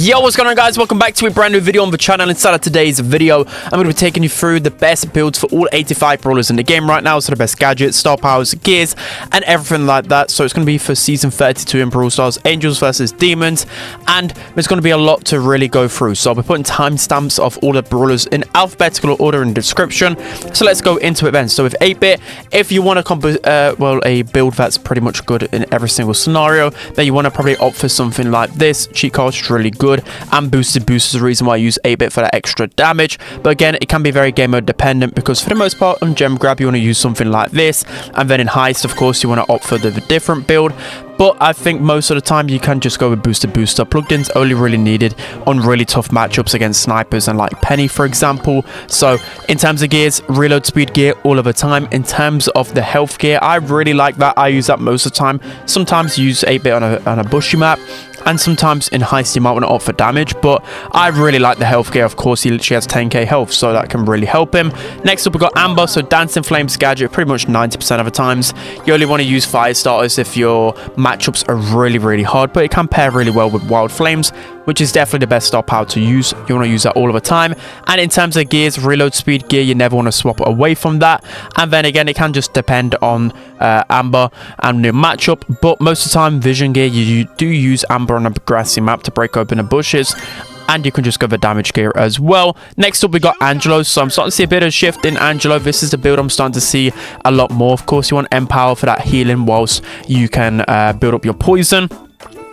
Yo, what's going on, guys? Welcome back to a brand new video on the channel. Inside of today's video, I'm going to be taking you through the best builds for all 85 brawlers in the game right now. So the best gadgets, star powers, gears, and everything like that. So it's going to be for season 32 in Brawl Stars, Angels versus Demons, and there's going to be a lot to really go through. So I'll be putting timestamps of all the brawlers in alphabetical order in the description. So let's go into it then. So with 8-bit, if you want a build that's pretty much good in every single scenario, then you want to probably opt for something like this. Cheat cards really good, and boosted boost is the reason why I use 8-bit for that extra damage. But again, it can be very game mode dependent, because for the most part on gem grab you want to use something like this, and then in heist of course you want to opt for the different build. But I think most of the time you can just go with boosted booster. Plugged in's only really needed on really tough matchups against snipers and like Penny, for example. So in terms of gears, reload speed gear all of the time. In terms of the health gear, I really like that. I use that most of the time. Sometimes use 8-bit on a bushy map, and sometimes in heist you might want to opt for damage, but I really like the health gear. Of course, he literally has 10k health, so that can really help him. Next up, we've got Amber. So Dancing Flames gadget, pretty much 90% of the times you only want to use fire starters if your matchups are really hard, but it can pair really well with Wild Flames, which is definitely the best star power to use. You want to use that all of the time. And in terms of gears, reload speed gear, you never want to swap away from that. And then again, it can just depend on Amber and the matchup, but most of the time vision gear, you do use Amber on a grassy map to break open the bushes, and you can just go for damage gear as well. Next up, we got Angelo. So I'm starting to see a bit of shift in Angelo. This is the build I'm starting to see a lot more. Of course, you want Empower for that healing whilst you can build up your poison.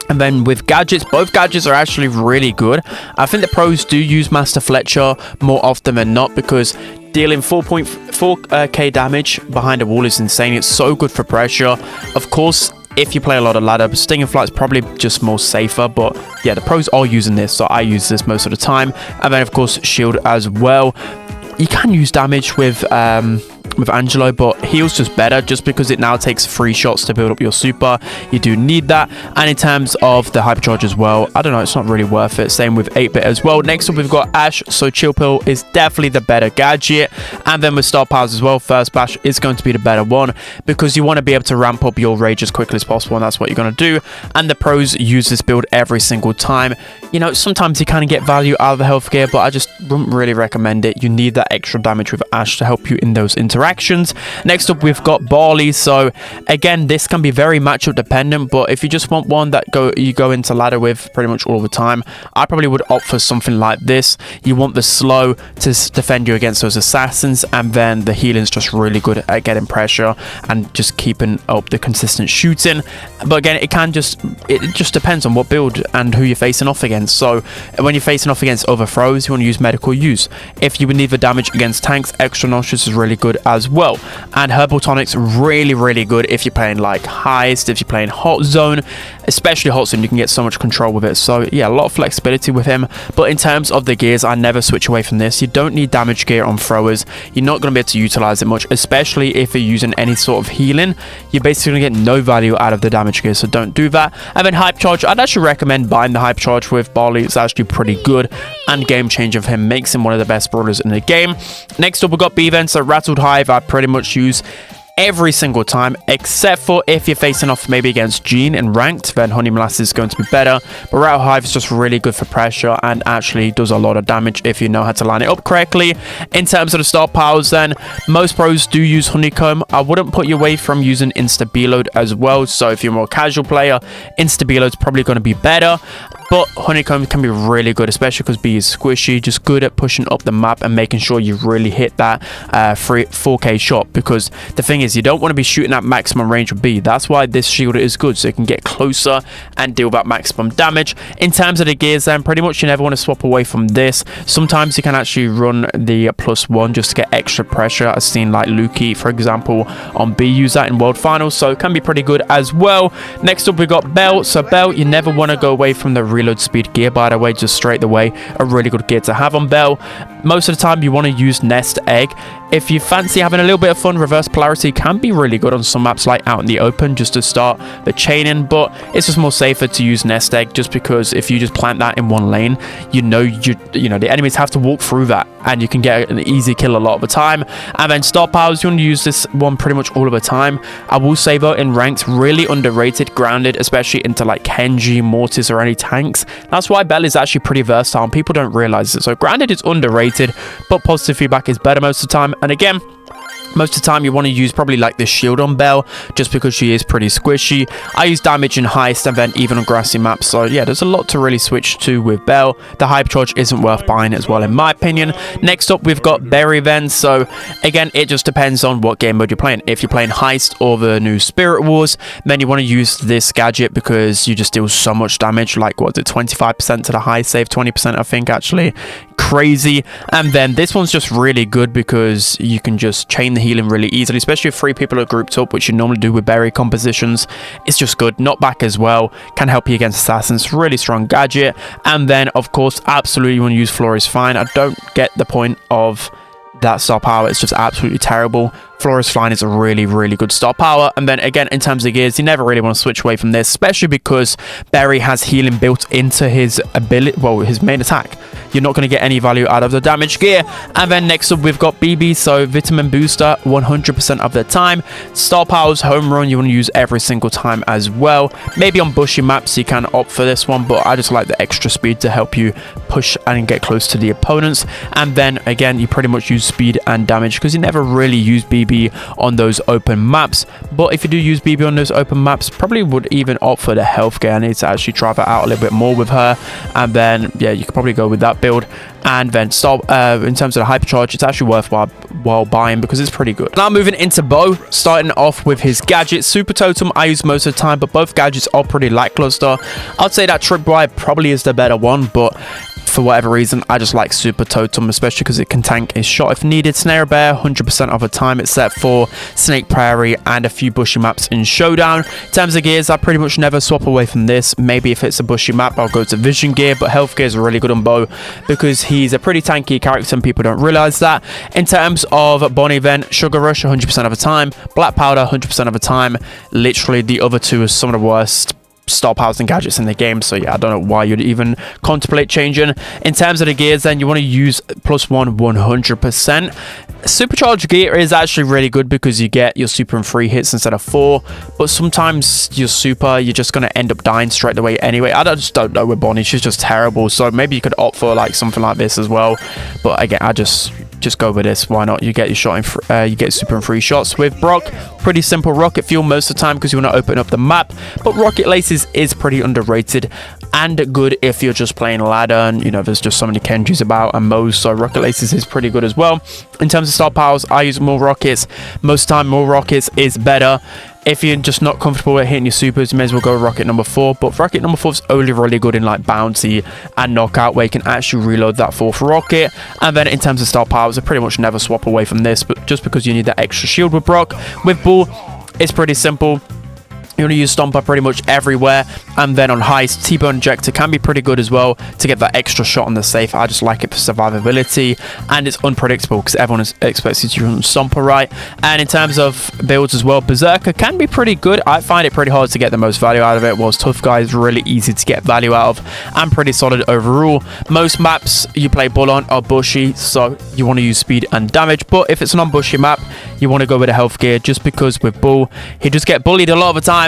And then with gadgets, both gadgets are actually really good. I think the pros do use Master Fletcher more often than not, because dealing 4.4k damage behind a wall is insane. It's so good for pressure. Of course, if you play a lot of ladder, Stinging Flight is probably just more safer, but yeah, the pros are using this, so I use this most of the time. And then of course shield as well. You can use damage with Angelo, but heal's just better, just because it now takes 3 shots to build up your super. You do need that. And in terms of the hypercharge as well, I don't know, it's not really worth it. Same with 8-bit as well. Next up, we've got Ash. So Chill Pill is definitely the better gadget. And then with star powers as well, First Bash is going to be the better one, because you want to be able to ramp up your rage as quickly as possible, and that's what you're going to do. And the pros use this build every single time. You know, sometimes you kind of get value out of the health gear, but I just wouldn't really recommend it. You need that extra damage with Ash to help you in those interactions. Next up, we've got Barley. So again, this can be very matchup dependent, but if you just want one that you go into ladder with pretty much all the time, I probably would opt for something like this. You want the slow to defend you against those assassins, and then the healing is just really good at getting pressure and just keeping up the consistent shooting. But again, it just depends on what build and who you're facing off against. So when you're facing off against other throws, you want to use medical use. If you would need the damage against tanks, extra nauseous is really good as well. And herbal tonics really good if you're playing like heist, if you're playing hot zone, especially hot zone. You can get so much control with it. So yeah, a lot of flexibility with him. But in terms of the gears, I never switch away from this. You don't need damage gear on throwers. You're not going to be able to utilize it much, especially if you're using any sort of healing. You're basically going to get no value out of the damage gear, so don't do that. And then hype charge, I'd actually recommend buying the hype charge with Barley. It's actually pretty good, and game changer of him makes him one of the best brawlers in the game. Next up, we've got B-Vent. So Rattled Hive, I pretty much use every single time, except for if you're facing off maybe against Gene in ranked, then Honey Molasses is going to be better. But Rattle Hive is just really good for pressure, and actually does a lot of damage if you know how to line it up correctly. In terms of the star powers, then most pros do use Honeycomb. I wouldn't put you away from using Insta-B load as well. So if you're a more casual player, Insta-B load is probably going to be better. But Honeycomb can be really good, especially because B is squishy, just good at pushing up the map and making sure you really hit that 4k shot. Because the thing is, you don't want to be shooting at maximum range with B. That's why this shield is good, so you can get closer and deal that maximum damage. In terms of the gears, then pretty much you never want to swap away from this. Sometimes you can actually run the +1 just to get extra pressure. I've seen like Lukey, for example, on B use that in World Finals, so it can be pretty good as well. Next up, we got Belle. So Belle, you never want to go away from the reload speed gear, by the way, just straight away. A really good gear to have on Belle. Most of the time you want to use Nest Egg. if you fancy having a little bit of fun, reverse polarity can be really good on some maps like out in the open just to start the chaining, but it's just more safer to use nest egg, just because if you just plant that in one lane, you know the enemies have to walk through that, and you can get an easy kill a lot of the time. And then star powers, you want to use this one pretty much all of the time. I will say though, in ranks, really underrated, grounded, especially into like Kenji, Mortis, or any tanks. That's why Belle is actually pretty versatile and people don't realize it. So grounded is underrated, but positive feedback is better most of the time. And again, most of the time you want to use probably like the shield on Belle, just because she is pretty squishy. I use damage in heist and then even on grassy maps, so yeah, there's a lot to really switch to with Belle. The hype charge isn't worth buying as well in my opinion. Next up we've got Berry then. So again, it just depends on what game mode you're playing. If you're playing heist or the new Spirit Wars, then you want to use this gadget because you just deal so much damage, like what is it, 25% to the high save, 20% I think, actually crazy. And then this one's just really good because you can just chain the healing really easily, especially if 3 people are grouped up, which you normally do with berry compositions. It's just good. Knockback as well can help you against assassins. Really strong gadget. And then of course, absolutely you want to use Floor is Fine. I don't get the point of that star power. It's just absolutely terrible. Floor is Fine is a really, really good star power. And then again, in terms of gears, you never really want to switch away from this, especially because Berry has healing built into his ability, well, his main attack. You're not going to get any value out of the damage gear. And then next up, we've got Bibi. So vitamin booster 100% of the time. Star powers, home run, you want to use every single time as well. Maybe on bushy maps, you can opt for this one, but I just like the extra speed to help you push and get close to the opponents. And then again, you pretty much use speed and damage because you never really use Bibi on those open maps. But if you do use Bibi on those open maps, probably would even opt for the health gear. I need to actually try that out a little bit more with her. And then yeah, you could probably go with that build. And then in terms of the hypercharge, it's actually worthwhile buying because it's pretty good. Now moving into Bo, starting off with his gadget. Super Totem I use most of the time, but both gadgets are pretty lackluster. I'd say that Tripwire probably is the better one, but for whatever reason, I just like Super Totem, especially because it can tank a shot if needed. Snare Bear 100% of the time, except for Snake Prairie and a few bushy maps in Showdown. In terms of gears, I pretty much never swap away from this. Maybe if it's a bushy map, I'll go to Vision Gear, but Health Gear is really good on Bo because he's a pretty tanky character and people don't realize that. In terms of Bonnie then, Sugar Rush 100% of the time, Black Powder 100% of the time. Literally the other two are some of the worst star powers and gadgets in the game, so yeah, I don't know why you'd even contemplate changing. In terms of the gears then, you want to use +1 100%. Supercharged gear is actually really good because you get your super in 3 hits instead of 4, but sometimes your super, you're just going to end up dying straight away anyway. I just don't know with Bonnie, she's just terrible, so maybe you could opt for like something like this as well. But again, I just go with this. Why not? You get your shot in you get super in 3 shots. With Brock, pretty simple rocket fuel most of the time because you want to open up the map, but rocket laces is pretty underrated and good if you're just playing ladder and there's just so many Kenjis about and Mo's, so rocket laces is pretty good as well. In terms of star powers, I use more rockets. Most of the time more rockets is better. If you're just not comfortable with hitting your supers, you may as well go with rocket number 4. But rocket number 4 is only really good in like bounty and knockout, where you can actually reload that 4th rocket. And then in terms of star powers, I pretty much never swap away from this, but just because you need that extra shield with Brock. With Bull, it's pretty simple. You want to use Stomper pretty much everywhere. And then on heist, T-Bone Injector can be pretty good as well to get that extra shot on the safe. I just like it for survivability, and it's unpredictable because everyone expects you to run Stomper right. And in terms of builds as well, Berserker can be pretty good. I find it pretty hard to get the most value out of it, whilst Tough Guy is really easy to get value out of and pretty solid overall. Most maps you play Bull on are bushy, so you want to use speed and damage. But if it's an unbushy map, you want to go with a health gear, just because with Bull, he just get bullied a lot of the time.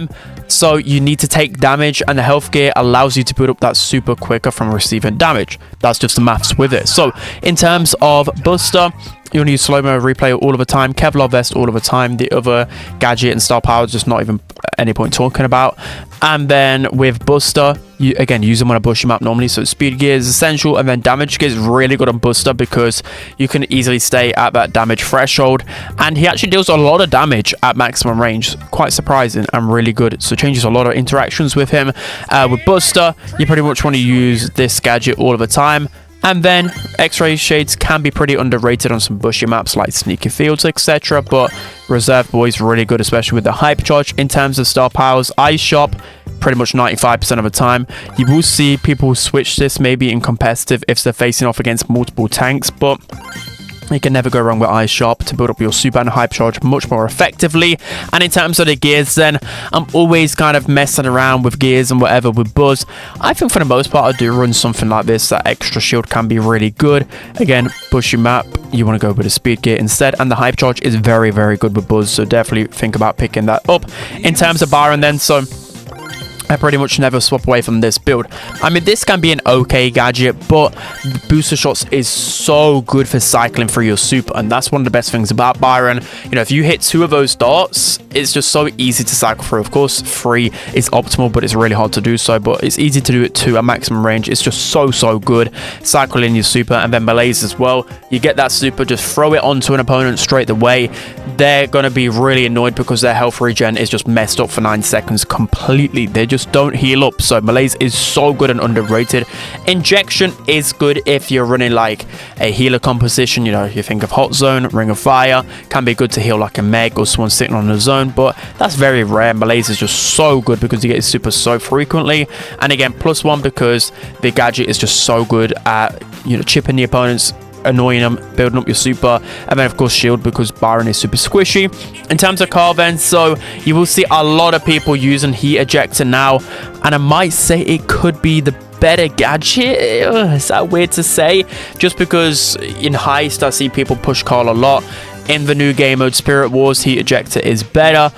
So you need to take damage, and the health gear allows you to build up that super quicker from receiving damage. That's just the maths with it. So in terms of Buster, you want to use slow-mo replay all of the time, Kevlar vest all of the time. The other gadget and star power, just not even any point talking about. And then with Buster, you again use them on a bushy map normally, so speed gear is essential, and then damage gear is really good on Buster because you can easily stay at that damage threshold, and he actually deals a lot of damage at maximum range. Quite surprising and really good, so changes a lot of interactions with him. With Buster, you pretty much want to use this gadget all of the time. And then X-ray shades can be pretty underrated on some bushy maps like Sneaky Fields, etc. But Reserve Boy's really good, especially with the hyper charge. In terms of star powers, Ice Shop pretty much 95% of the time. You will see people switch this maybe in competitive if they're facing off against multiple tanks, but You can never go wrong with Ice Sharp to build up your super and hype charge much more effectively. And in terms of the gears then, I'm always kind of messing around with gears and whatever with Buzz. I think for the most part I do run something like this. That extra shield can be really good. Again, bushy map, you want to go with a speed gear instead. And the hype charge is very, very good with Buzz. So definitely think about picking that up. In terms of Byron then, so I pretty much never swap away from this build. I mean, this can be an okay gadget, but booster shots is so good for cycling through your super, and that's one of the best things about Byron. You know, if you hit 2 of those darts, it's just so easy to cycle through. Of course, 3 is optimal, but it's really hard to do so, but it's easy to do it to a maximum range. It's just so good. Cycle in your super, and then melees as well. You get that super, just throw it onto an opponent straight away. They're going to be really annoyed because their health regen is just messed up for 9 seconds completely. They just don't heal up. So melees is so good and underrated. Injection is good if you're running like a healer composition. You know, you think of Hot Zone, Ring of Fire, can be good to heal like a Meg or someone sitting on the zone, but that's very rare. Melees is just so good because you get super so frequently. And again, +1 because the gadget is just so good at, you know, chipping the opponents, annoying them, building up your super, and then of course shield because Byron is super squishy. In terms of car vents, so you will see a lot of people using heat ejector now, and I might say it could be the better gadget. Is that weird to say? Just because in heist I see people push Carl a lot. In the new game mode Spirit Wars, heat ejector is better.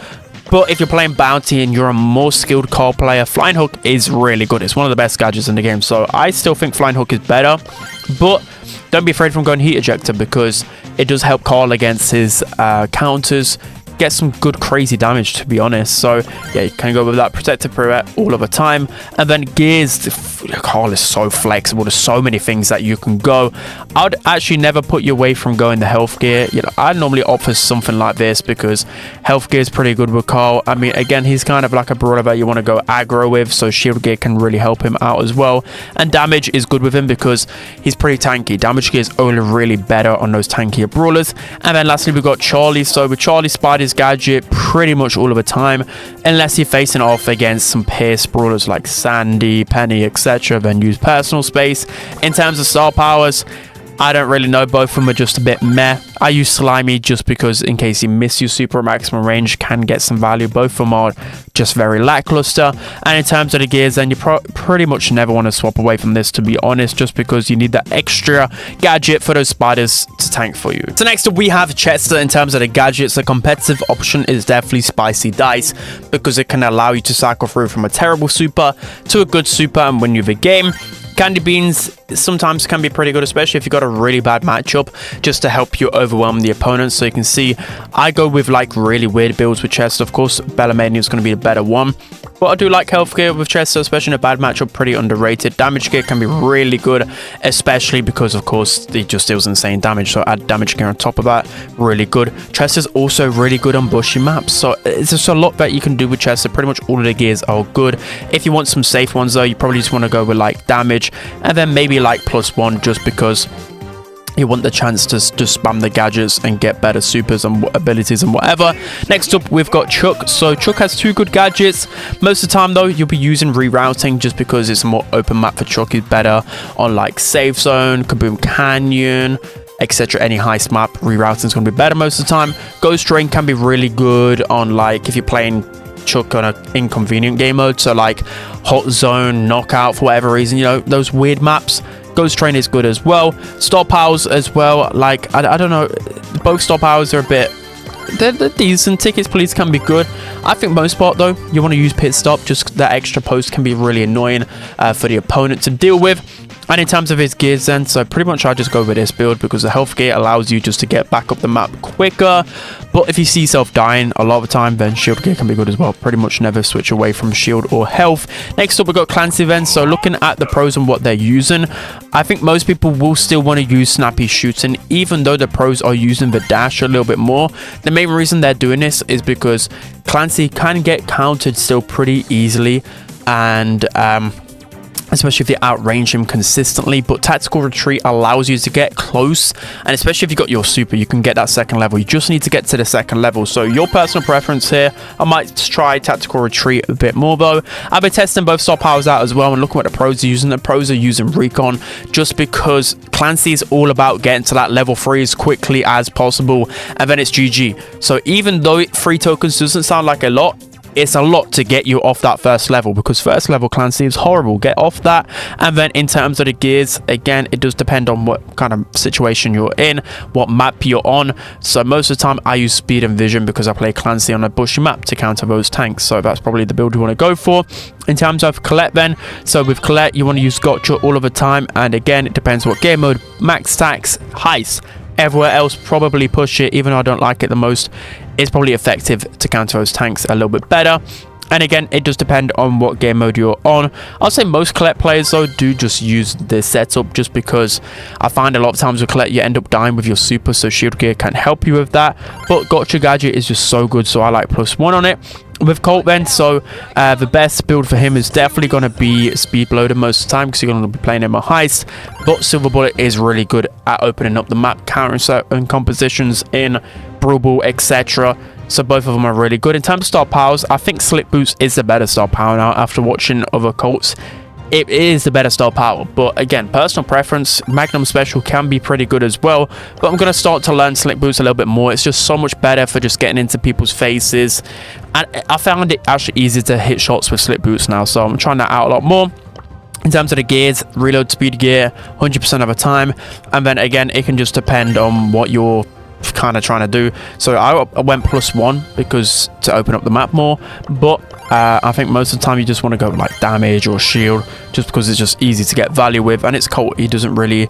But if you're playing Bounty and you're a more skilled Carl player, Flying Hook is really good. It's one of the best gadgets in the game. So I still think Flying Hook is better. But don't be afraid from going heat ejector because it does help Carl against his counters. Get some good crazy damage, to be honest. So yeah, you can go with that protective pirouette all of the time. And then gears, Carl is so flexible. There's so many things that you can go. I'd actually never put you away from going the health gear. You know, I normally opt for something like this because health gear is pretty good with Carl. I mean, again, he's kind of like a brawler that you want to go aggro with, so shield gear can really help him out as well. And damage is good with him because he's pretty tanky. Damage gear is only really better on those tankier brawlers. And then lastly, we've got Charlie. So with Charlie, Spider's gadget pretty much all of the time, unless you're facing off against some pierce brawlers like Sandy, Penny, etc., then use personal space. In terms of star powers, I don't really know. Both of them are just a bit meh. I use Slimy just because in case you miss your super maximum range, can get some value. Both of them are just very lackluster. And in terms of the gears, then you pretty much never want to swap away from this, to be honest, just because you need that extra gadget for those spiders to tank for you. So next up we have Chester. In terms of the gadgets, the competitive option is definitely Spicy Dice because it can allow you to cycle through from a terrible super to a good super and win you the game. Candy beans sometimes can be pretty good, especially if you've got a really bad matchup, just to help you overwhelm the opponent. So you can see I go with like really weird builds with Chester. Of course, Belle is going to be the better one. But I do like health gear with Chester, especially in a bad matchup, pretty underrated. Damage gear can be really good, especially because, of course, he just deals insane damage. So add damage gear on top of that, really good. Chester's also really good on bushy maps. So it's just a lot that you can do with Chester. Pretty much all of the gears are good. If you want some safe ones, though, you probably just want to go with like damage and then maybe like +1 just because you want the chance to just spam the gadgets and get better supers and abilities and whatever. Next up, we've got Chuck. So Chuck has 2 good gadgets. Most of the time, though, you'll be using rerouting just because it's a more open map for Chuck. Is better on like Safe Zone, Kaboom Canyon, etc. Any heist map, rerouting is going to be better most of the time. Ghost Rain can be really good on like if you're playing Chuck on an inconvenient game mode. So like Hot Zone, Knockout, for whatever reason, you know, those weird maps. Ghost Train is good as well. Stop powers as well. Like, I don't know. Both stop powers are a bit... They're decent. Tickets, please, can be good. I think most part, though, you want to use pit stop. Just that extra post can be really annoying for the opponent to deal with. And in terms of his gears then, so pretty much I just go with this build because the health gear allows you just to get back up the map quicker. But if you see yourself dying a lot of the time, then shield gear can be good as well. Pretty much never switch away from shield or health. Next up, we've got Clancy then. So looking at the pros and what they're using, I think most people will still want to use snappy shooting, even though the pros are using the dash a little bit more. The main reason they're doing this is because Clancy can get countered still pretty easily. And especially if you outrange him consistently. But tactical retreat allows you to get close, and especially if you got your super, you can get that second level. You just need to get to the second level. So your personal preference here, I might try tactical retreat a bit more though. I've been testing both star powers out as well and looking what the pros are using. The pros are using recon just because Clancy is all about getting to that level 3 as quickly as possible, and then it's GG. So even though 3 tokens doesn't sound like a lot, it's a lot to get you off that first level, because first level Clancy is horrible. Get off that. And then in terms of the gears, again, it does depend on what kind of situation you're in, what map you're on. So most of the time I use speed and vision because I play Clancy on a bushy map to counter those tanks. So that's probably the build you want to go for. In terms of Colette then, so with Colette you want to use gotcha all of the time, and again it depends what game mode. Max stacks, heist, everywhere else probably push it, even though I don't like it the most. It's probably effective to counter those tanks a little bit better. And again, it does depend on what game mode you're on. I'll say most Colette players though do just use this setup, just because I find a lot of times with Colette you end up dying with your super, so shield gear can help you with that. But gotcha gadget is just so good, so I like +1 on it. With Colt then, so the best build for him is definitely going to be speed loader most of the time, because you're going to be playing him a heist. But silver bullet is really good at opening up the map, countering certain compositions in brawl ball, etc. So both of them are really good. In terms of star powers, I think slip boots is the better star power now after watching other Colts. It is the better star power, but again, personal preference. Magnum special can be pretty good as well, but I'm going to start to learn slip boots a little bit more. It's just so much better for just getting into people's faces, and I found it actually easier to hit shots with slip boots now, so I'm trying that out a lot more. In terms of the gears, reload speed gear 100% of the time, and then again it can just depend on what you're kind of trying to do. So I went +1 because to open up the map more, but I think most of the time you just want to go like damage or shield, just because it's just easy to get value with, and it's Colt, he doesn't really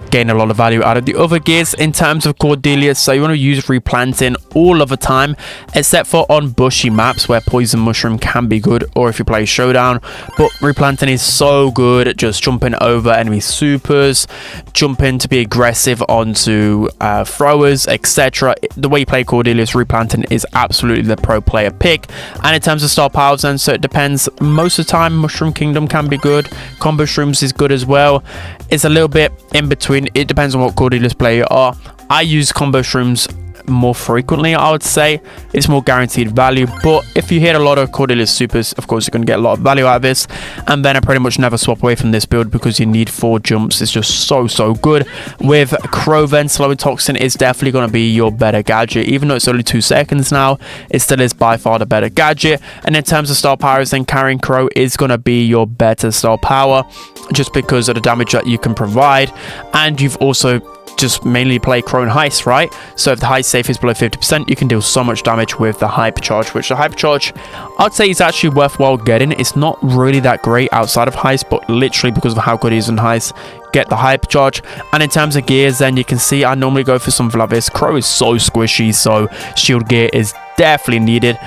gain a lot of value out of the other gears. In terms of Cordelius, so you want to use replanting all of the time, except for on bushy maps where poison mushroom can be good, or if you play showdown. But replanting is so good at just jumping over enemy supers, jumping to be aggressive onto throwers, etc. The way you play Cordelius, replanting is absolutely the pro player pick. And in terms of star powers then, so it depends. Most of the time Mushroom Kingdom can be good, combo shrooms is good as well. It's a little bit in between. It depends on what Cordelius player you are. I use combo shrooms more frequently, I would say. It's more guaranteed value, but if you hit a lot of Cordelius supers, of course you're going to get a lot of value out of this. And then I pretty much never swap away from this build because you need 4 jumps. It's just so good. With Crow then, Slow Toxin is definitely going to be your better gadget. Even though it's only 2 seconds now, it still is by far the better gadget. And in terms of star powers, then carrying Crow is going to be your better star power, just because of the damage that you can provide. And you've also just mainly play Crow and Heist, right? So if the Heist safe is below 50%, you can deal so much damage with the Hypercharge, which the Hypercharge, I'd say is actually worthwhile getting. It's not really that great outside of Heist, but literally because of how good it is in Heist, get the Hypercharge. And in terms of gears, then you can see I normally go for something like this. Crow is so squishy, so shield gear is definitely needed.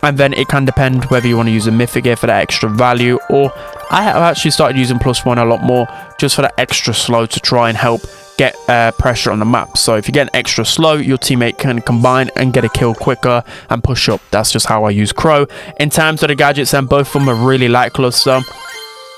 And then it can depend whether you want to use a mythic gear for that extra value, or I have actually started using +1 a lot more just for that extra slow to try and help get pressure on the map. So if you get extra slow, your teammate can combine and get a kill quicker and push up. That's just how I use Crow. In terms of the gadgets, then both of them are really lackluster.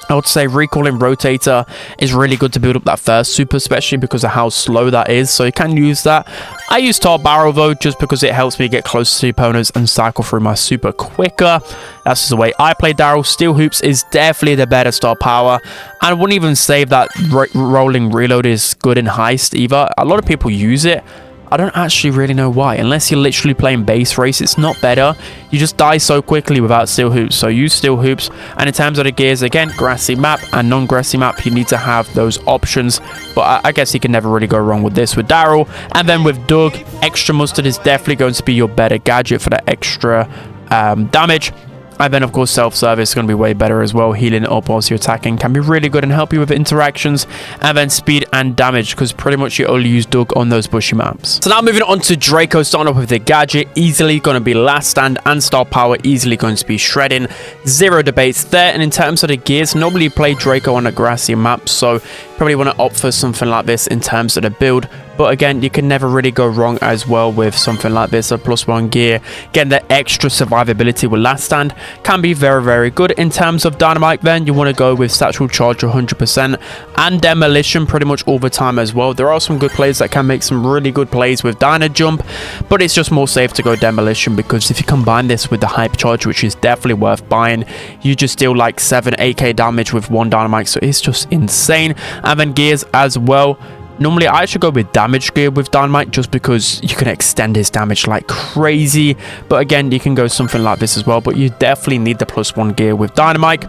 I would say Recalling Rotator is really good to build up that first super, especially because of how slow that is, so you can use that. I use Tar Barrel though, just because it helps me get closer to opponents and cycle through my super quicker. That's just the way I play Darryl. Steel Hoops is definitely the better star power. I wouldn't even say that Rolling Reload is good in Heist either. A lot of people use it. I don't actually really know why. Unless you're literally playing base race, it's not better. You just die so quickly without Steel Hoops. So use Steel Hoops. And in terms of the gears, again, grassy map and non-grassy map, you need to have those options. But I guess you can never really go wrong with this with Darryl. And then with Doug, Extra Mustard is definitely going to be your better gadget for that extra damage. And then, of course, self-service is going to be way better as well. Healing up whilst you're attacking can be really good and help you with interactions. And then speed and damage, because pretty much you only use Doug on those bushy maps. So now moving on to Draco, starting off with the gadget. Easily going to be last stand and star power. Easily going to be shredding. Zero debates there. And in terms of the gears, normally play Draco on a grassy map. So probably want to opt for something like this in terms of the build. But again, you can never really go wrong as well with something like this. A +1 gear, getting the extra survivability with last stand can be very, very good. In terms of dynamite, then you want to go with satchel charge 100% and demolition pretty much all the time as well. There are some good players that can make some really good plays with Dyna jump, but it's just more safe to go demolition, because if you combine this with the hyper charge, which is definitely worth buying, you just deal like 7-8k damage with one dynamite, so it's just insane. And then gears as well. Normally, I should go with damage gear with dynamite, just because you can extend his damage like crazy. But again, you can go something like this as well, but you definitely need the +1 gear with dynamite.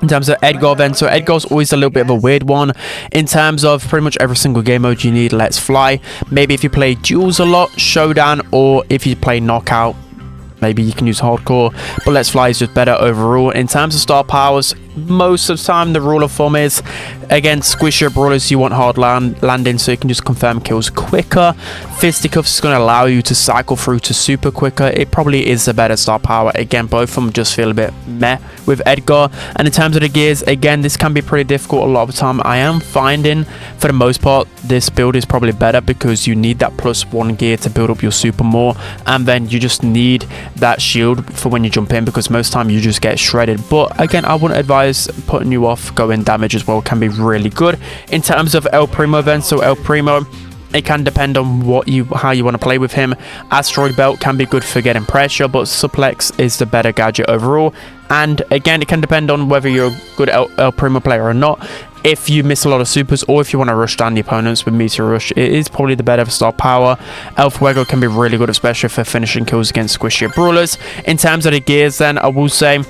In terms of Edgar, then, so Edgar's always a little bit of a weird one. In terms of pretty much every single game mode, you need Let's Fly. Maybe if you play duels a lot, showdown, or if you play knockout, maybe you can use hardcore, but Let's Fly is just better overall. In terms of star powers, most of the time the rule of thumb is, again, squish your brawlers, you want hard landing, so you can just confirm kills quicker. Fisticuffs is going to allow you to cycle through to super quicker. It probably is a better star power. Again, both of them just feel a bit meh with Edgar. And in terms of the gears, again, this can be pretty difficult a lot of the time. I am finding, for the most part, this build is probably better, because you need that +1 gear to build up your super more, and then you just need that shield for when you jump in, because most of the time you just get shredded. But again, I wouldn't advise putting you off going damage as well. Can be really good. In terms of El Primo, then, so El Primo, it can depend on how you want to play with him. Asteroid Belt can be good for getting pressure, but Suplex is the better gadget overall. And again, it can depend on whether you're a good El Primo player or not. If you miss a lot of supers, or if you want to rush down the opponents with Meteor Rush, it is probably the better star power. El Fuego can be really good, especially for finishing kills against squishier brawlers. In terms of the gears, then, I will say,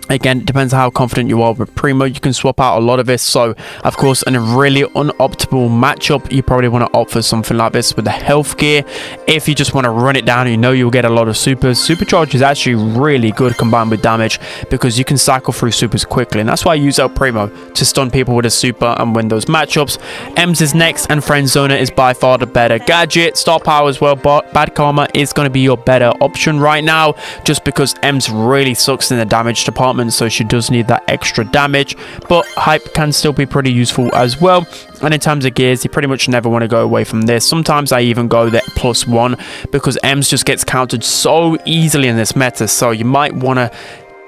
again, it depends on how confident you are with Primo. You can swap out a lot of this. So, of course, in a really unoptimal matchup, you probably want to opt for something like this with the health gear. If you just want to run it down, you know you'll get a lot of supers. Supercharge is actually really good combined with damage, because you can cycle through supers quickly. And that's why I use El Primo to stun people with a super and win those matchups. Ems is next, and Friend Zoner is by far the better gadget. Star power as well, but Bad Karma is going to be your better option right now, just because Ems really sucks in the damage department. So she does need that extra damage, but hype can still be pretty useful as well. And in terms of gears, you pretty much never want to go away from this. Sometimes I even go the +1, because Ems just gets countered so easily in this meta, so you might want to,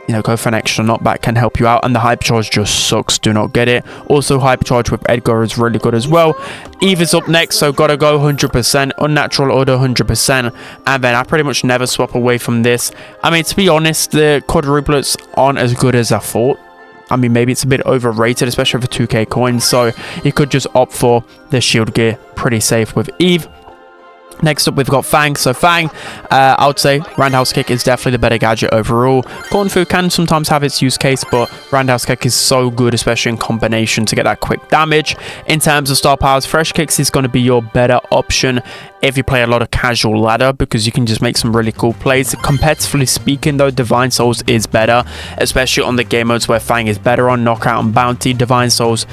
you know, go for an extra knockback, can help you out. And the hypercharge just sucks, do not get it. Also, hypercharge with Edgar is really good as well. Eve is up next, so gotta go 100%. Unnatural Order 100%. And then I pretty much never swap away from this. I mean, to be honest, the quadruplets aren't as good as I thought. I mean, maybe it's a bit overrated, especially for 2k coins, so you could just opt for the shield gear. Pretty safe with Eve. Next up, we've got Fang. So Fang, I would say Roundhouse Kick is definitely the better gadget overall. Kung Fu can sometimes have its use case, but Roundhouse Kick is so good, especially in combination, to get that quick damage. In terms of star powers, Fresh Kicks is going to be your better option if you play a lot of casual ladder, because you can just make some really cool plays. Competitively speaking, though, Divine Souls is better, especially on the game modes where Fang is better on Knockout and Bounty. Divine Souls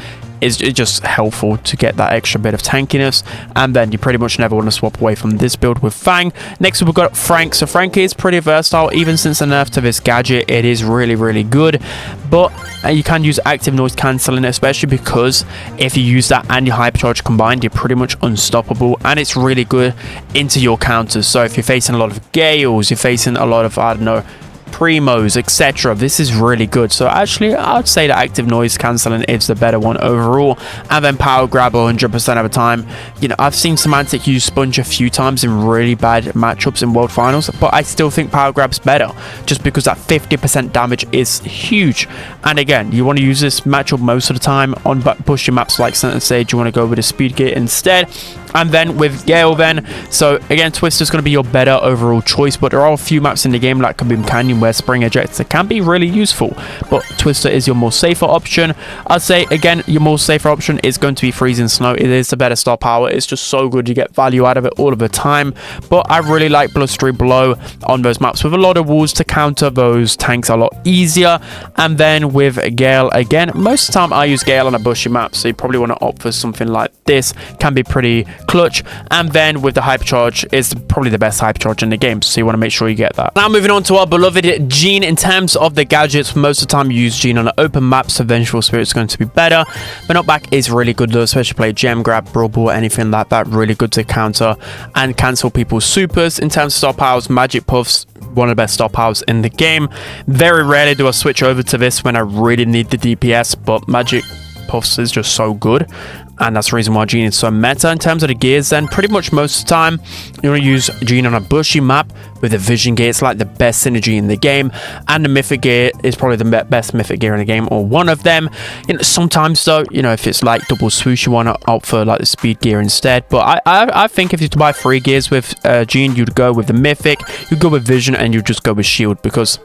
is just helpful to get that extra bit of tankiness, and then you pretty much never want to swap away from this build with Fang. Next we've got Frank. So Frank is pretty versatile. Even since the nerf to this gadget, it is really, really good, but you can use active noise cancelling, especially because if you use that and your hypercharge combined, you're pretty much unstoppable, and it's really good into your counters. So if you're facing a lot of Gales, you're facing a lot of, I don't know, Primos, etc., this is really good. So actually, I would say that active noise cancelling is the better one overall. And then power grab 100% of the time. You know, I've seen Semantic use sponge a few times in really bad matchups in world finals, but I still think power grab's better, just because that 50% damage is huge. And again, you want to use this matchup most of the time on pushing maps like Center Stage. You want to go with a speed gear instead. And then with Gale, then, so again, Twister's going to be your better overall choice, but there are a few maps in the game like Kaboom Canyon where Spring Ejector can be really useful, but Twister is your more safer option. I'd say, again, your more safer option is going to be Freezing Snow. It is the better star power. It's just so good. You get value out of it all of the time, but I really like Blustery Blow on those maps with a lot of walls to counter those tanks a lot easier. And then with Gale, again, most of the time I use Gale on a bushy map, so you probably want to opt for something like this. Can be pretty clutch. And then with the hypercharge, is probably the best hypercharge in the game, so you want to make sure you get that. Now moving on to our beloved Gene. In terms of the gadgets, most of the time you use Gene on an open map, so Vengeful Spirit is going to be better. But Knockback is really good though, especially play Gem Grab, Brawl Ball, anything like that. Really good to counter and cancel people's supers. In terms of star powers, Magic Puffs, one of the best star powers in the game. Very rarely do I switch over to this when I really need the DPS, but Magic Puffs is just so good, and that's the reason why Gene is so meta. In terms of the gears, then pretty much most of the time you want to use Gene on a bushy map with a vision gear. It's like the best synergy in the game, and the mythic gear is probably the best mythic gear in the game, or one of them. You know, sometimes though, you know, if it's like double swoosh, you want to opt for like the speed gear instead. But I think if you to buy 3 gears with Gene, you'd go with the mythic, you'd go with vision, and you'd just go with shield, because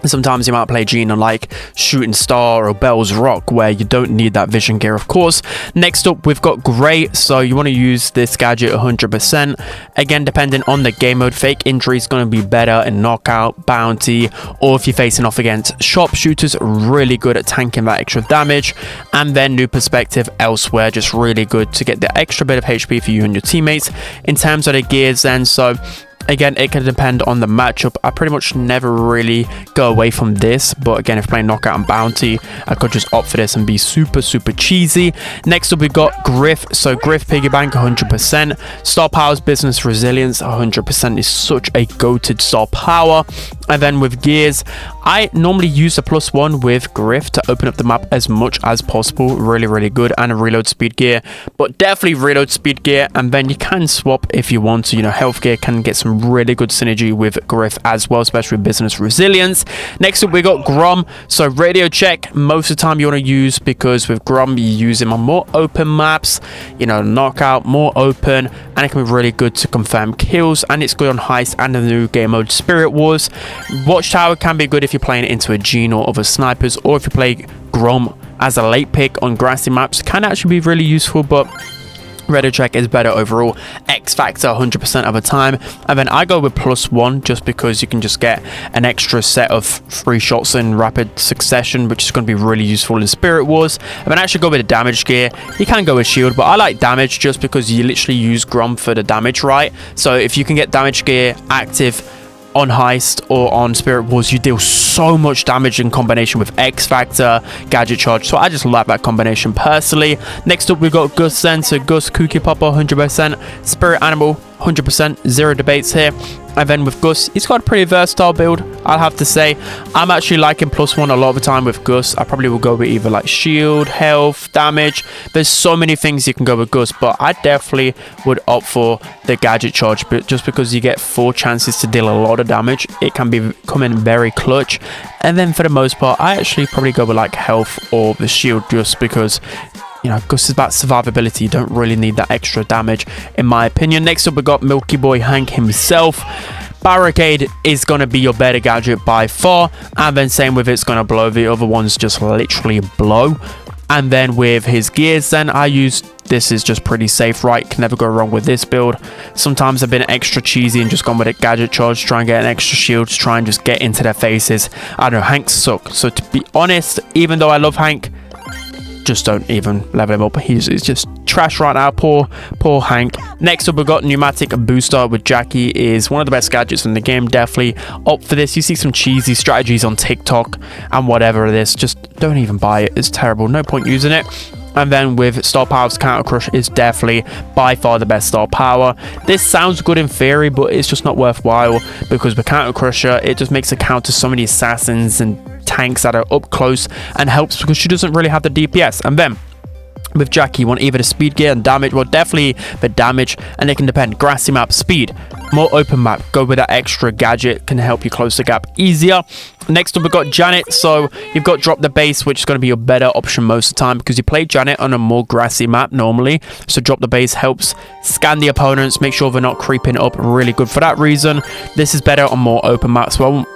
sometimes you might play Gene on like Shooting Star or Belle's Rock, where you don't need that vision gear, of course. Next up, we've got Great, so you want to use this gadget 100%. Again, depending on the game mode, Fake Injury is going to be better in Knockout, Bounty, or if you're facing off against Sharpshooters, really good at tanking that extra damage. And then New Perspective Elsewhere, just really good to get the extra bit of HP for you and your teammates. In terms of the gears then, so again, it can depend on the matchup. I pretty much never really go away from this, but again, if playing Knockout and Bounty, I could just opt for this and be super cheesy. Next up, we've got Griff. So Griff, Piggy Bank, 100%. Star Powers, Business Resilience, 100% is such a goated star power. And then with gears, I normally use a +1 with Griff to open up the map as much as possible. Really good. And a reload speed gear, but definitely reload speed gear. And then you can swap if you want to. You know, health gear can get some really good synergy with Griff as well, especially with Business Resilience. Next up, we got Grom. So Radio Check, most of the time you want to use, because with Grom you use him on more open maps, you know, Knockout, more open, and it can be really good to confirm kills. And it's good on Heist and the new game mode Spirit Wars. Watchtower can be good if you're playing it into a Gene or other snipers, or if you play Grom as a late pick on grassy maps, can actually be really useful. But Radio Check is better overall. X Factor 100% of the time. And then I go with +1 just because you can just get an extra set of 3 shots in rapid succession, which is going to be really useful in Spirit Wars. And then I actually go with the damage gear. You can go with shield, but I like damage just because you literally use Grom for the damage, right? So if you can get damage gear active on Heist or on Spirit Wars, you deal so much damage in combination with X Factor, Gadget Charge, so I just like that combination personally. Next up, we've got Gus then, so Gus, Cookie Popper, 100%, Spirit Animal, 100%, zero debates here. And then with Gus, he's got a pretty versatile build, I'll have to say. I'm actually liking +1 a lot of the time with Gus. I probably will go with either like shield, health, damage. There's so many things you can go with Gus, but I definitely would opt for the Gadget Charge, but just because you get 4 chances to deal a lot of damage, it can come in very clutch. And then for the most part, I actually probably go with like health or the shield, just because, you know, Gus is about survivability. You don't really need that extra damage, in my opinion. Next up, we got Milky Boy Hank himself. Barricade is going to be your better gadget by far. And then same with It's Gonna Blow. The other ones just literally blow. And then with his gears, then I use, this is just pretty safe, right? Can never go wrong with this build. Sometimes I've been extra cheesy and just gone with a Gadget Charge, try and get an extra shield to try and just get into their faces. I don't know, Hank sucks. So to be honest, even though I love Hank, just don't even level him up. He's just trash right now. Poor Hank. Next up, we've got Pneumatic Booster with Jacky. Is one of the best gadgets in the game. Definitely opt for this. You see some cheesy strategies on TikTok and whatever it is, just don't even buy it. It's terrible. No point using it. And then with Star Power's Counter Crush is definitely by far the best star power. This sounds good in theory, but it's just not worthwhile, because with Counter Crusher, it just makes a counter so many assassins and tanks that are up close, and helps because she doesn't really have the DPS. And then with Jacky, you want either the speed gear and damage, well, definitely the damage, and it can depend. Grassy map, speed, more open map, go with that extra gadget, can help you close the gap easier. Next up, we've got Janet. So you've got Drop the Base, which is going to be your better option most of the time, because you play Janet on a more grassy map normally. So Drop the Base helps scan the opponents, make sure they're not creeping up. Really good for that reason. This is better on more open maps. So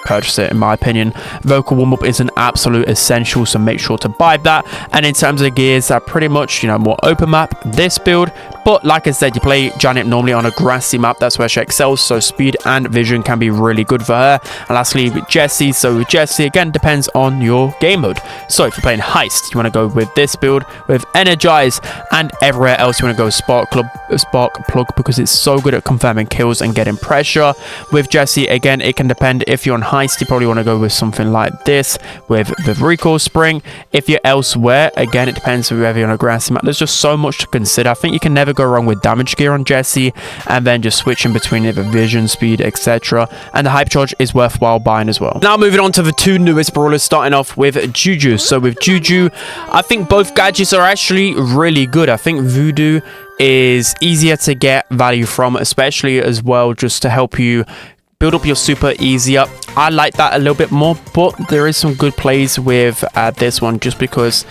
purchase it in my opinion. Vocal warm-up is an absolute essential, so make sure to buy that. And in terms of gears, that pretty much, you know, more open map, this build. But like I said, you play Janet normally on a grassy map. That's where she excels, so speed and vision can be really good for her. And lastly, with Jessie. So with Jessie, again, depends on your game mode. So if you're playing Heist, you want to go with this build with Energize, and everywhere else you want to go Spark Plug, because it's so good at confirming kills and getting pressure. With Jessie, again, it can depend. If you're on Heist, you probably want to go with something like this with the Recoil Spring. If you're elsewhere, again, it depends whether you're on a grassy map. There's just so much to consider. I think you can never go wrong with damage gear on Jessie, and then just switching between either vision, speed, etc. And the hype charge is worthwhile buying as well. Now moving on to the two newest brawlers, starting off with Juju. So with Juju, I think both gadgets are actually really good. I think Voodoo is easier to get value from, especially as well just to help you build up your super easier. I like that a little bit more, but there is some good plays with this one, just because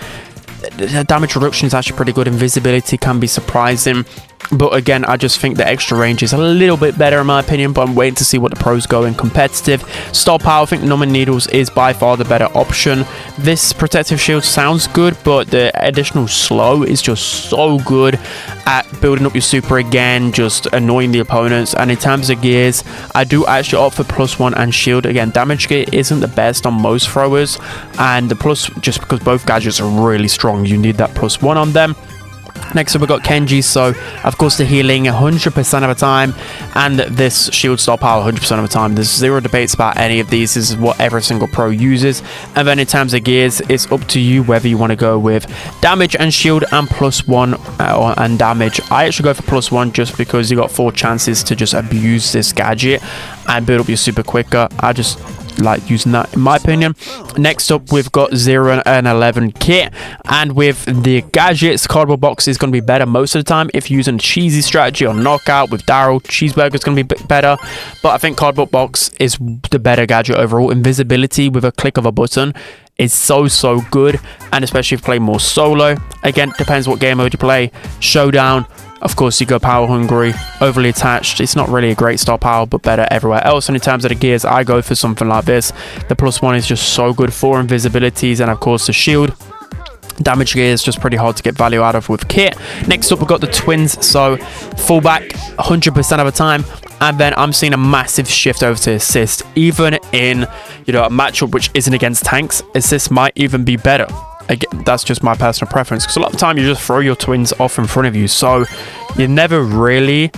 the damage reduction is actually pretty good. Invisibility can be surprising, but again, I just think the extra range is a little bit better in my opinion. But I'm waiting to see what the pros go in competitive. Star power, I think Numbing Needles is by far the better option. This protective shield sounds good, but the additional slow is just so good at building up your super again, just annoying the opponents. And in terms of gears, I do actually opt for +1 and shield. Again, damage gear isn't the best on most throwers, and the plus, just because both gadgets are really strong, you need that +1 on them. Next up, we've got Kenji. So, of course, the healing 100% of the time, and this shield star power 100% of the time. There's zero debates about any of these. This is what every single pro uses. And then in terms of gears, it's up to you whether you want to go with damage and shield and +1 and damage. I actually go for +1 just because you got 4 chances to just abuse this gadget and build up your super quicker. I just like using that in my opinion. Next up, we've got 0 and 11 kit, and with the gadgets, cardboard box is going to be better most of the time. If you're using cheesy strategy or knockout with Darryl, cheeseburger is going to be better, but I think cardboard box is the better gadget overall. Invisibility with a click of a button is so good, and especially if you play more solo. Again, depends what game mode you play. Showdown, of course, you go power hungry, overly attached. It's not really a great star power, but better everywhere else. And in terms of the gears, I go for something like this. The +1 is just so good for invisibilities, and of course the shield. Damage gear is just pretty hard to get value out of with kit. Next up, we've got the twins. So fullback 100% of the time, and then I'm seeing a massive shift over to assist. Even in, you know, a matchup which isn't against tanks, assist might even be better. Again, that's just my personal preference, because a lot of the time you just throw your twins off in front of you, so you never really,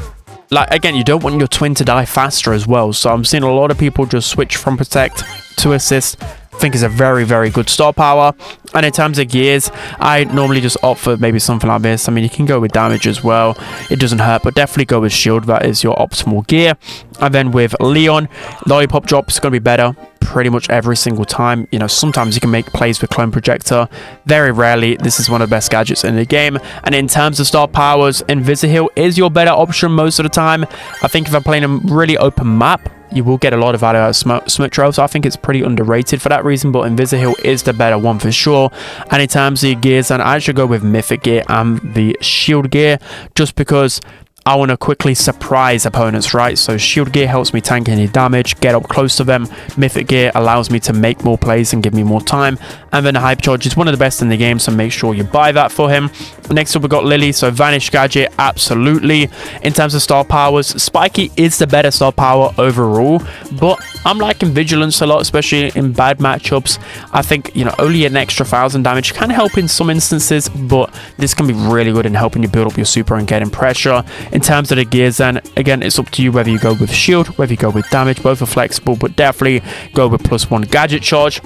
like, again, you don't want your twin to die faster as well. So I'm seeing a lot of people just switch from protect to assist. I think it's a very good star power. And in terms of gears, I normally just opt for maybe something like this. I mean, you can go with damage as well, it doesn't hurt, but definitely go with shield. That is your optimal gear. And then with Leon, lollipop drop is going to be better pretty much every single time. You know, sometimes you can make plays with clone projector, very rarely. This is one of the best gadgets in the game. And in terms of star powers, Invisi-Heal is your better option most of the time. I think if I'm playing a really open map, you will get a lot of value out of smoke trail, so I think it's pretty underrated for that reason. But Invisi-Heal is the better one for sure. And in terms of gears, then I should go with Mythic gear and the shield gear, just because I want to quickly surprise opponents, right? So shield gear helps me tank any damage, get up close to them. Mythic gear allows me to make more plays and give me more time. And then the hype charge is one of the best in the game, so make sure you buy that for him. Next up, we've got Lily. So vanish gadget, absolutely. In terms of star powers, Spiky is the better star power overall, but I'm liking vigilance a lot, especially in bad matchups. I think, you know, only an extra 1,000 damage can help in some instances, but this can be really good in helping you build up your super and getting pressure. In terms of the gears, then again, it's up to you whether you go with shield, whether you go with damage. Both are flexible, but definitely go with +1 gadget charge.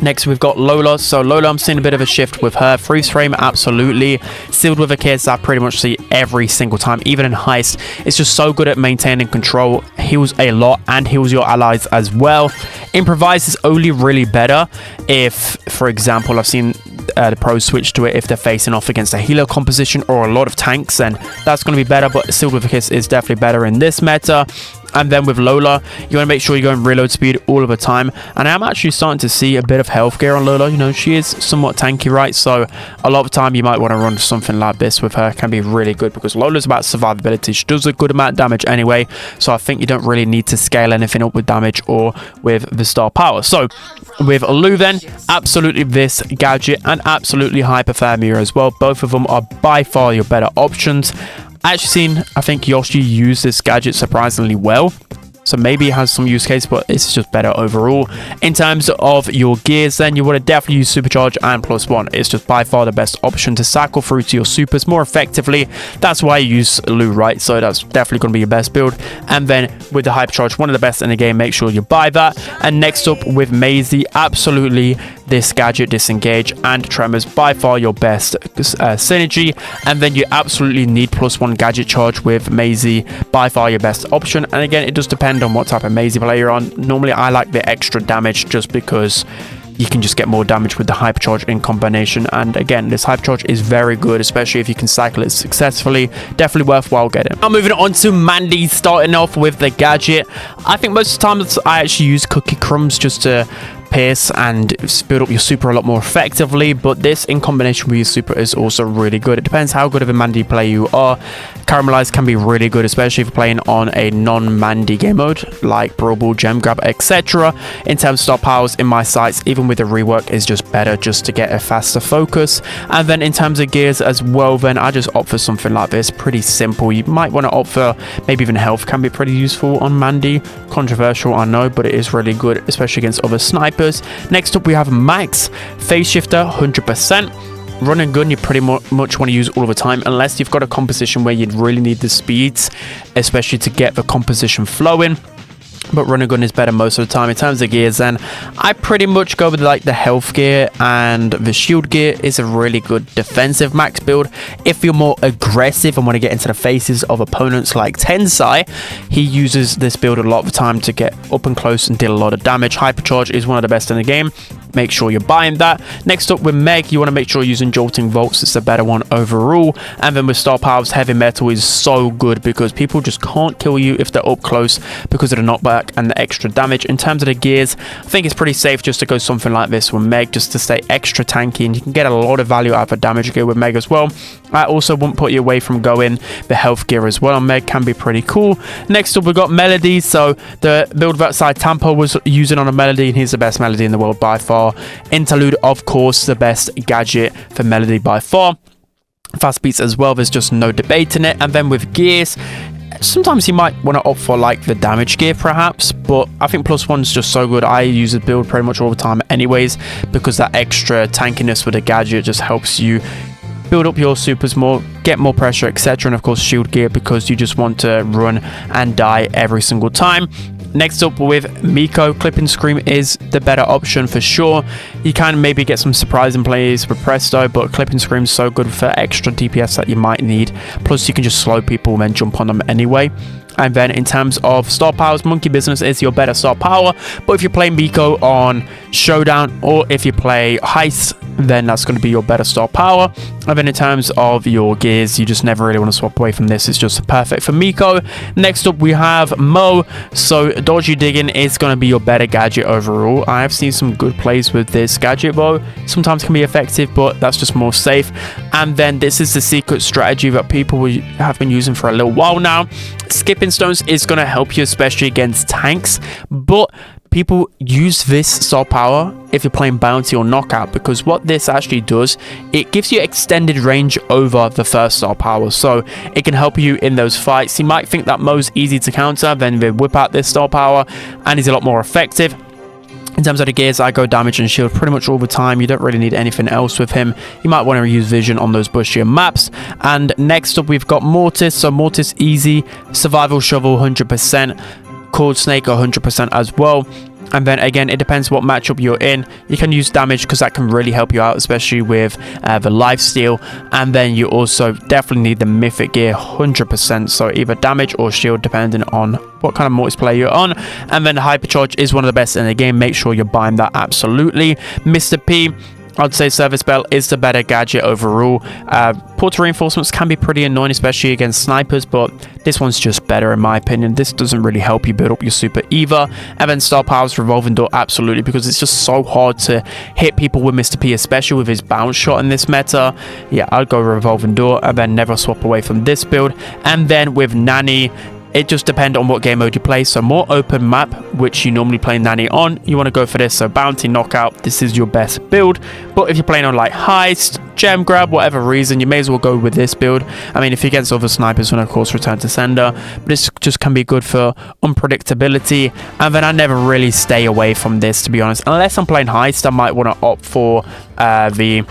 Next, we've got Lola. So Lola, I'm seeing a bit of a shift with her. Freeze frame, absolutely. Sealed with a kiss, I pretty much see every single time, even in heist. It's just so good at maintaining control, heals a lot, and heals your allies as well. Improvise is only really better if, for example, I've seen the pros switch to it if they're facing off against a healer composition or a lot of tanks, and that's going to be better. But sealed with a kiss is definitely better in this meta. And then with Lola, you want to make sure you're going reload speed all of the time. And I'm actually starting to see a bit of health gear on Lola. You know, she is somewhat tanky, right? So a lot of the time you might want to run something like this with her. It can be really good because Lola's about survivability. She does a good amount of damage anyway. So I think you don't really need to scale anything up with damage or with the star power. So with Lou then, absolutely this gadget and absolutely hypothermia as well. Both of them are by far your better options. I think Yoshi used this gadget surprisingly well. So maybe it has some use case, but it's just better overall. In terms of your gears, then you want to definitely use Supercharge and +1. It's just by far the best option to cycle through to your supers more effectively. That's why you use Lou, right? So that's definitely going to be your best build. And then with the Hypercharge, one of the best in the game, make sure you buy that. And next up with Maisie, absolutely this gadget, Disengage and Tremors, by far your best synergy. And then you absolutely need +1 gadget charge with Maisie, by far your best option. And again, it does depend on what type of Maisie player you're on. Normally I like the extra damage just because you can just get more damage with the Hypercharge in combination. And again, this Hypercharge is very good, especially if you can cycle it successfully. Definitely worthwhile getting. Now moving on to Mandy, starting off with the gadget. I think most of the times I actually use Cookie Crumbs just to pierce and build up your super a lot more effectively, but this in combination with your super is also really good. It depends how good of a Mandy player you are. Caramelized can be really good, especially if you're playing on a non-Mandy game mode like Brawl Ball, Gem Grab, etc. In terms of star powers, in my sights, even with the rework, is just better just to get a faster focus. And then in terms of gears as well, then I just opt for something like this. Pretty simple. You might want to opt for maybe even health can be pretty useful on Mandy. Controversial, I know, but it is really good, especially against other snipers. Next up we have Max Phase Shifter, 100%. Run and gun you pretty much want to use all the time, unless you've got a composition where you'd really need the speeds, especially to get the composition flowing. But run and gun is better most of the time. In terms of gears, then I pretty much go with like the health gear, and the shield gear is a really good defensive max build. If you're more aggressive and want to get into the faces of opponents like Tensai, he uses this build a lot of the time to get up and close and deal a lot of damage. Hypercharge is one of the best in the game. Make sure you're buying that. Next up with Meg, you want to make sure you're using Jolting Volts. It's a better one overall. And then with Star Powers, Heavy Metal is so good because people just can't kill you if they're up close because of the knockback and the extra damage. In terms of the gears, I think it's pretty safe just to go something like this with Meg, just to stay extra tanky, and you can get a lot of value out of a damage gear with Meg as well. I also wouldn't put you away from going the health gear as well. Meg can be pretty cool. Next up, we've got Melodie. So the build that side Tampa was using on a Melodie, and he's the best Melodie in the world by far. Interlude, of course, the best gadget for Melodie by far. Fast beats as well, there's just no debating it. And then with gears, sometimes you might want to opt for like the damage gear perhaps, but I think +1's just so good. I use the build pretty much all the time anyways, because that extra tankiness with the gadget just helps you build up your supers more, get more pressure, etc. And of course shield gear, because you just want to run and die every single time. Next up with Mico, Clip and Scream is the better option for sure. You can maybe get some surprising plays with Presto, but Clip and Scream is so good for extra DPS that you might need. Plus you can just slow people and then jump on them anyway. And then in terms of star powers, Monkey Business is your better star power. But if you play Mico on Showdown, or if you play Heist, then that's going to be your better star power. And then in terms of your gears, you just never really want to swap away from this. It's just perfect for Mico. Next up we have Mo. So Dodgy Digging is going to be your better gadget overall. I have seen some good plays with this gadget though. Sometimes can be effective, but that's just more safe. And then this is the secret strategy that people have been using for a little while now. Skipping Stones is going to help you, especially against tanks, but people use this star power if you're playing bounty or knockout, because what this actually does, it gives you extended range over the first star power, so it can help you in those fights. You might think that Mo's easy to counter, then they whip out this star power and he's a lot more effective. In terms of the gears, I go damage and shield pretty much all the time. You don't really need anything else with him. You might want to use vision on those bushier maps. And next up, we've got Mortis. So Mortis, easy. Survival Shovel, 100%. Cold Snake, 100% as well. And then again, it depends what matchup you're in. You can use damage because that can really help you out, especially with the lifesteal. And then you also definitely need the mythic gear, 100%. So either damage or shield, depending on what kind of Mortis player you're on. And then Hypercharge is one of the best in the game. Make sure you're buying that absolutely. Mr.p I'd say Service Belle is the better gadget overall. Portal Reinforcements can be pretty annoying, especially against snipers, but this one's just better in my opinion. This doesn't really help you build up your super either. And then Star Power's Revolving Door, absolutely, because it's just so hard to hit people with Mr. P, especially with his bounce shot in this meta. Yeah, I'd go Revolving Door and then never swap away from this build. And then with Nani, it just depends on what game mode you play. So more open map, which you normally play Nani on, you want to go for this. So Bounty, Knockout, this is your best build. But if you're playing on like Heist, Gem Grab, whatever reason, you may as well go with this build. I mean, if you're against other snipers, then of course Return to Sender. But this just can be good for unpredictability. And then I never really stay away from this, to be honest. Unless I'm playing Heist, I might want to opt for the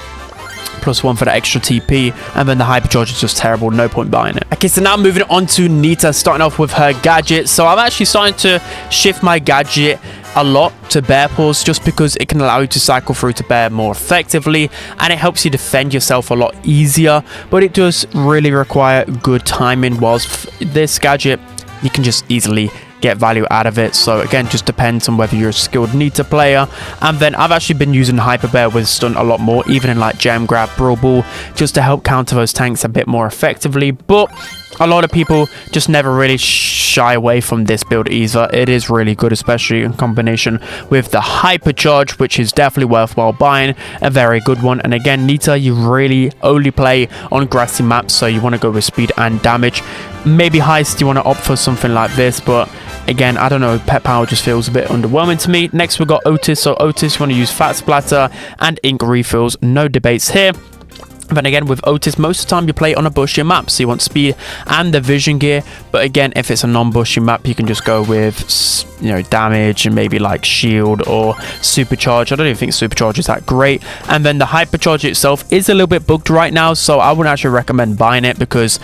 +1 for the extra TP, and then the hypercharge is just terrible, no point buying it. Okay, so now moving on to Nita, starting off with her gadget. So I'm actually starting to shift my gadget a lot to bear paws, just because it can allow you to cycle through to bear more effectively, and it helps you defend yourself a lot easier, but it does really require good timing, whilst this gadget you can just easily get value out of it. So again, just depends on whether you're a skilled Nita player. And then I've actually been using Hyper Bear with Stun a lot more, even in like Gem Grab, Brawl Ball, just to help counter those tanks a bit more effectively. But a lot of people just never really shy away from this build either. It is really good, especially in combination with the Hypercharge, which is definitely worthwhile buying, a very good one. And again, Nita, you really only play on grassy maps, so you want to go with speed and damage. Maybe Heist, you want to opt for something like this, but again, I don't know, Pet Power just feels a bit underwhelming to me. Next, we've got Otis. So Otis, you want to use Fat Splatter and Ink Refills. No debates here. Then again, with Otis, most of the time you play on a bushy map, so you want speed and the vision gear. But again, if it's a non-bushy map, you can just go with, you know, damage and maybe like shield or supercharge. I don't even think supercharge is that great. And then the hypercharge itself is a little bit bugged right now, so I wouldn't actually recommend buying it, because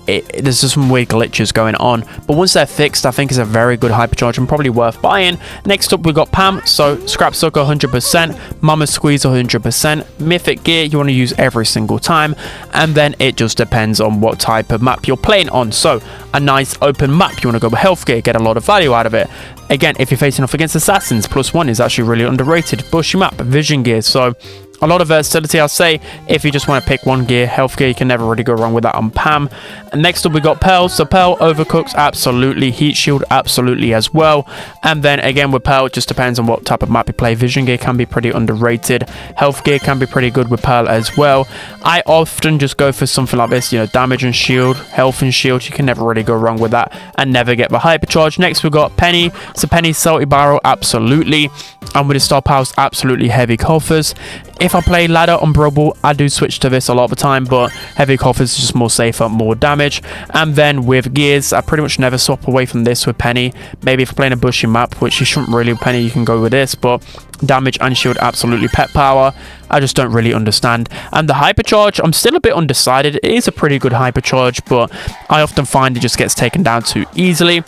there's just some weird glitches going on. But once they're fixed, I think it's a very good hypercharge and probably worth buying. Next up, we've got Pam. So Scrap Sucker 100%, Mama Squeeze 100%, Mythic Gear you want to use every single time, and then it just depends on what type of map you're playing on. So a nice open map, you want to go with Health Gear, get a lot of value out of it. Again, if you're facing off against Assassins, +1 is actually really underrated. Bushy map, Vision Gear, so a lot of versatility, I'll say. If you just want to pick one gear, Health Gear, you can never really go wrong with that on Pam. And next up, we got Pearl. So Pearl, Overcooked, absolutely. Heat Shield, absolutely as well. And then again, with Pearl, it just depends on what type of map you play. Vision Gear can be pretty underrated. Health Gear can be pretty good with Pearl as well. I often just go for something like this, you know, damage and shield, health and shield. You can never really go wrong with that and never get the hypercharge. Next, we've got Penny. So Penny, Salty Barrel, absolutely. And with the Star Powers, absolutely heavy coffers. If I play ladder on Brawl Ball, I do switch to this a lot of the time, but heavy coffers is just more safer, more damage. And then with gears, I pretty much never swap away from this with Penny. Maybe if you're playing a bushy map, which you shouldn't really with Penny, you can go with this, but damage and shield, absolutely. Pet Power, I just don't really understand. And the hypercharge, I'm still a bit undecided. It is a pretty good hypercharge, but I often find it just gets taken down too easily.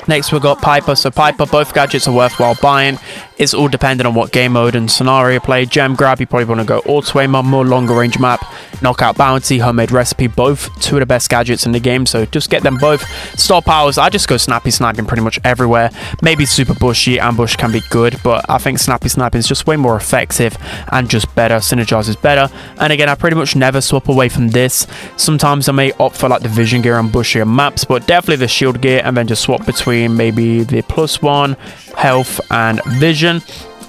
Next, we've got Piper. So Piper, both gadgets are worthwhile buying. It's all dependent on what game mode and scenario play. Gem Grab, you probably want to go auto aim on, more longer range map. Knockout Bounty, Homemade Recipe, both two of the best gadgets in the game, so just get them both. Star Powers, I just go Snappy Sniping pretty much everywhere. Maybe Super Bushy, Ambush can be good, but I think Snappy Sniping is just way more effective and just better, synergizes better. And again, I pretty much never swap away from this. Sometimes I may opt for like the Vision Gear and Bushier maps, but definitely the Shield Gear, and then just swap between maybe the +1, Health, and Vision.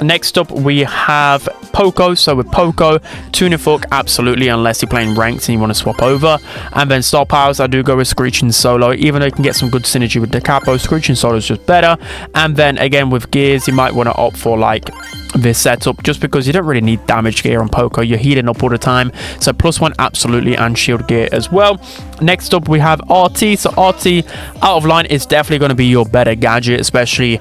Next up, we have Poco. So with Poco, Tuna Fork, absolutely, unless you're playing ranked and you want to swap over. And then Star Powers, I do go with Screeching Solo, even though you can get some good synergy with the Capo. Screeching Solo is just better. And then again, with gears, you might want to opt for like this setup, just because you don't really need damage gear on Poco. You're heating up all the time, so +1 absolutely, and shield gear as well. Next up, we have RT. So RT out of line is definitely going to be your better gadget, especially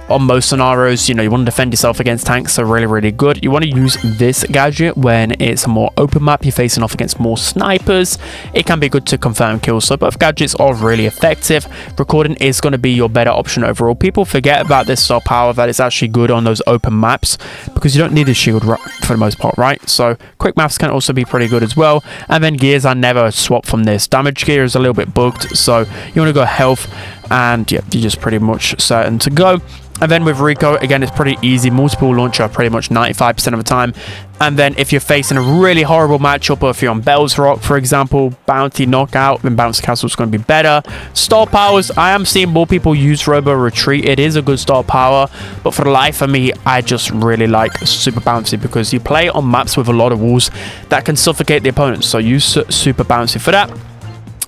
on most scenarios. You know, you want to defend yourself against tanks, so really good. You want to use this gadget when it's a more open map, you're facing off against more snipers. It can be good to confirm kills, so both gadgets are really effective. Recording is going to be your better option overall. People forget about this Star Power, that it's actually good on those open maps, because you don't need a shield for the most part, right? So quick maths can also be pretty good as well. And then gears, I never swap from this. Damage gear is a little bit bugged, so you want to go health. and yeah, you're just pretty much certain to go. And then with Rico, again, it's pretty easy. Multiple launcher pretty much 95% of the time. And then if you're facing a really horrible matchup, or if you're on Belle's Rock, for example, Bounty Knockout, then Bounce Castle is going to be better. Star Powers, I am seeing more people use Robo Retreat. It is a good star power, but for the life of me, I just really like Super Bouncy because you play on maps with a lot of walls that can suffocate the opponent. So use Super Bouncy for that.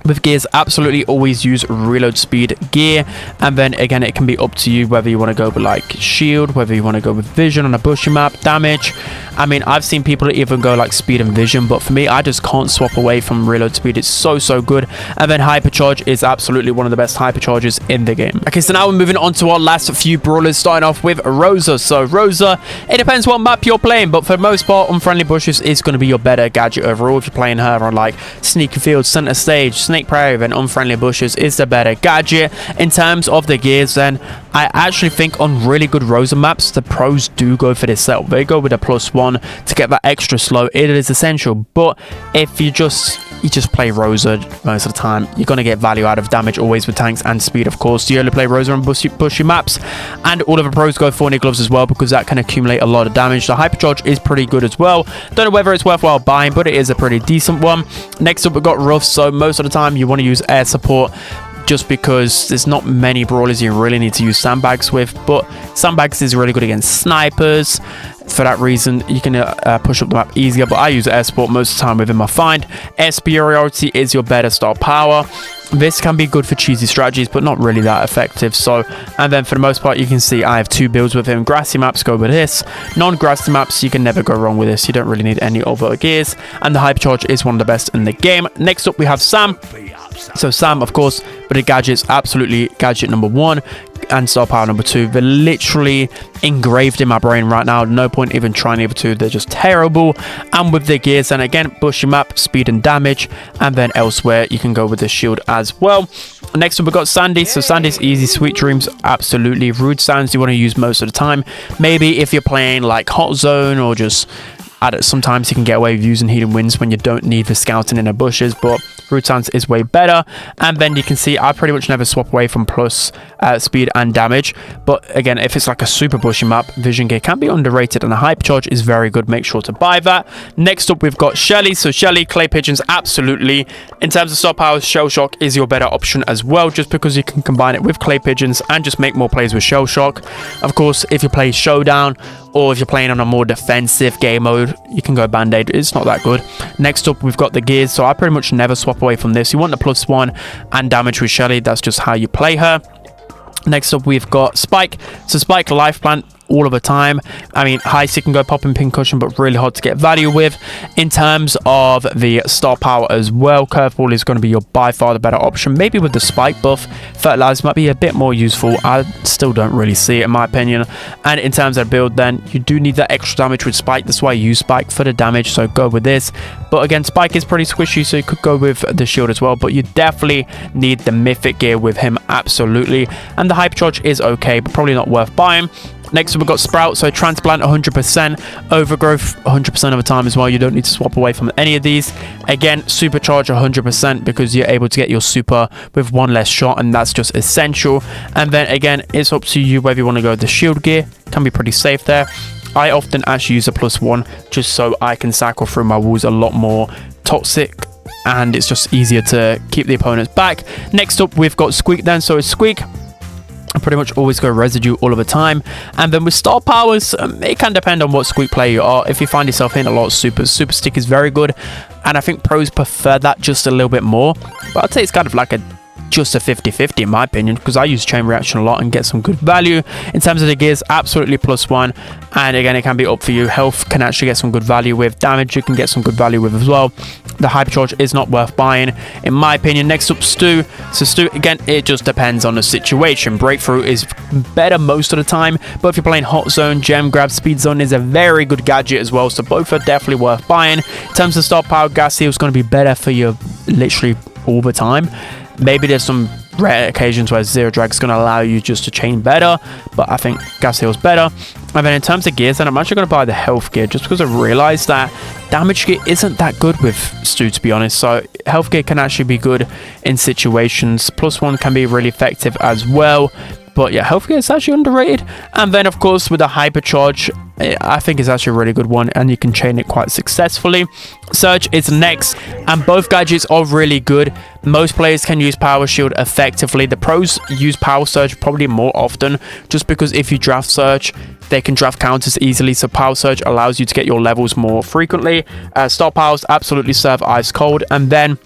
With gears, absolutely always use reload speed gear, and then again it can be up to you whether you want to go with like shield, whether you want to go with vision on a bushy map, damage. I mean, I've seen people even go like speed and vision, but for me, I just can't swap away from reload speed. It's so good. And then hypercharge is absolutely one of the best hypercharges in the game. Okay, so now we're moving on to our last few brawlers, starting off with Rosa. So Rosa, it depends what map you're playing, but for the most part, Unfriendly Bushes is going to be your better gadget overall. If you're playing her on like Sneaky Field, Center Stage, Snake Prairie, then Unfriendly Bushes is the better gadget. In terms of the gears, then I actually think on really good Rosa maps, the pros do go for this setup. They go with a +1 to get that extra slow. It is essential, but if you just play Rosa most of the time, you're going to get value out of damage always with tanks and speed, of course. You only play Rosa on bushy maps, and all of the pros go for gloves as well because that can accumulate a lot of damage. The hypercharge is pretty good as well. Don't know whether it's worthwhile buying, but it is a pretty decent one. Next up, we've got Ruff. So most of the time you want to use air support, just because there's not many brawlers you really need to use sandbags with, but sandbags is really good against snipers. For that reason, you can push up the map easier, but I use air support most of the time within my find. Air superiority is your better star power. This can be good for cheesy strategies, but not really that effective. So, and then for the most part, you can see I have 2 builds with him. Grassy maps go with this. Non-grassy maps, you can never go wrong with this. You don't really need any other gears, and the hypercharge is one of the best in the game. Next up, we have Sam. So Sam, of course, but the gadgets, absolutely gadget number 1 and star power number 2. They're literally engraved in my brain right now. No point even trying the other 2. They're just terrible. And with the gears, and again, bushy map, speed and damage, and then elsewhere you can go with the shield as well. Next up, we've got Sandy. So Sandy's easy. Sweet Dreams, absolutely. Rude Sounds you want to use most of the time. Maybe if you're playing like Hot Zone, or just sometimes you can get away with using Healing Winds when you don't need the scouting in the bushes, but Rude Sounds is way better. And then you can see I pretty much never swap away from plus speed and damage, but again, if it's like a super bushy map, Vision Gear can be underrated, and the hypercharge is very good. Make sure to buy that. Next up, we've got Shelly. So Shelly, Clay Pigeons, absolutely. In terms of star powers, Shell Shock is your better option as well, just because you can combine it with Clay Pigeons and just make more plays with Shell Shock. Of course, if you play Showdown, or if you're playing on a more defensive game mode, you can go Band-Aid. It's not that good. Next up, we've got the gears. So I pretty much never swap away from this. You want the +1 and damage with Shelly. That's just how you play her. Next up, we've got Spike. So Spike, Life Plant, all of the time. I mean, Heisty can go popping Pincushion, but really hard to get value with. In terms of the star power as well, Curveball is going to be your by far the better option. Maybe with the Spike buff, Fertilize might be a bit more useful. I still don't really see it in my opinion. And in terms of build, then you do need that extra damage with Spike. That's why I use Spike for the damage, so go with this. But again, Spike is pretty squishy, so you could go with the shield as well, but you definitely need the mythic gear with him, absolutely. And the hypercharge is okay, but probably not worth buying. Next up, we've got Sprout. So Transplant 100%, Overgrowth 100% of the time as well. You don't need to swap away from any of these. Again, Supercharge 100% because you're able to get your super with 1 less shot, and that's just essential. And then again, it's up to you whether you want to go with the shield gear. Can be pretty safe there. I often actually use a +1 just so I can cycle through my walls a lot more toxic, and it's just easier to keep the opponents back. Next up, we've got Squeak then. So it's Squeak. I pretty much always go Residue all of the time. And then with star powers, it can depend on what Squeak player you are. If you find yourself in a lot of supers, Super Stick is very good, and I think pros prefer that just a little bit more. But I'd say it's kind of like just a 50-50 in my opinion, because I use Chain Reaction a lot and get some good value. In terms of the gears, absolutely +1, and again, it can be up for you. Health can actually get some good value with. Damage you can get some good value with as well. The hypercharge is not worth buying in my opinion. Next up, Stu. So Stu, again, it just depends on the situation. Breakthrough is better most of the time, but if you're playing Hot Zone, Gem Grab, Speed Zone is a very good gadget as well, so both are definitely worth buying. In terms of star power, Gas Seal is going to be better for you literally all the time. Maybe there's some rare occasions where Zero Drag is going to allow you just to chain better, but I think Gas Seal is better. And then in terms of gears, then I'm actually going to buy the health gear just because I realized that damage gear isn't that good with Stu, to be honest. So health gear can actually be good in situations. +1 can be really effective as well. But yeah, health gear is actually underrated. And then, of course, with the hypercharge, I think it's actually a really good one, and you can chain it quite successfully. Surge is next, and both gadgets are really good. Most players can use Power Shield effectively. The pros use Power Surge probably more often, just because if you draft Surge, they can draft counters easily. So Power Surge allows you to get your levels more frequently. Star Powers absolutely serve Ice Cold, and then